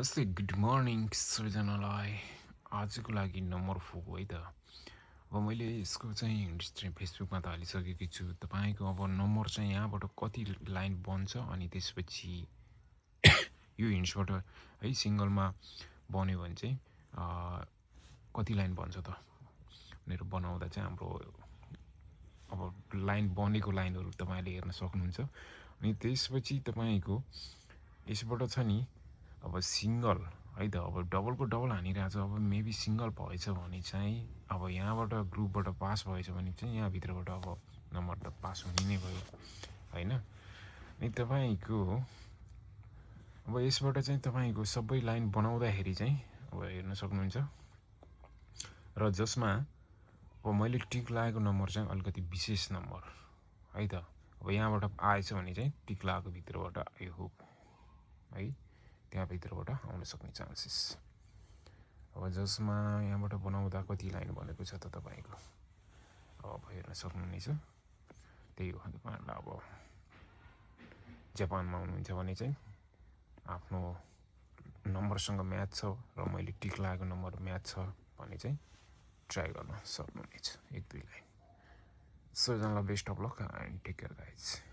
नमस्ते good morning सबैजनालाई आजको लागि नम्बर 4 है त अब मैले यसको चाहिँ हिन्ट्स चाहिँ फेसबुकमा त हालिसकेकै छु तपाईँको अब नम्बर चाहिँ यहाँबाट कति लाइन बन्छ अनि त्यसपछि यो हिन्ट्सबाट है सिङ्गलमा बन्यो भने चाहिँ कति लाइन बन्छ त भनेर बनाउँदा चाहिँ हाम्रो अब लाइन बनेको लाइनहरू तपाईँले हेर्न सक्नुहुन्छ अनि त्यसपछि तपाईँको यसबाट छ नि अब सिङ्गल है त अब डबलको डबल हानिरहेको छ अब मेबी सिङ्गल भएछ भने चाहिँ अब यहाँबाट ग्रुपबाट पास भएछ भने चाहिँ यहाँभित्रबाट अब नम्बर त पास हुने नै भयो होइन अनि तपाईँको अब यसबाट चाहिँ तपाईँको सबै लाइन बनाउँदाखेरि चाहिँ अब हेर्न सक्नुहुन्छ र जसमा अब मैले टिक लागेको नम्बर चाहिँ अलिकति विशेष नम्बर है त अब यहाँबाट आएछ भने चाहिँ टिक लागेको भित्रबाट आयो हो है त्यहाँभित्रबाट आउन सक्ने चान्सेस अब जसमा यहाँबाट बनाउँदा कति लाइन बनेको छ त तपाईँको अब हेर्न सक्नुहुनेछ त्यही हो तपाईँहरूलाई अब जापानमा हुनुहुन्छ भने चाहिँ आफ्नो नम्बरसँग म्याच छ र मैले टिक लागेको नम्बर म्याच छ भने चाहिँ ट्राई गर्न सक्नुहुनेछ 1-2 लाइन सबैजनालाई best of luck and take care guys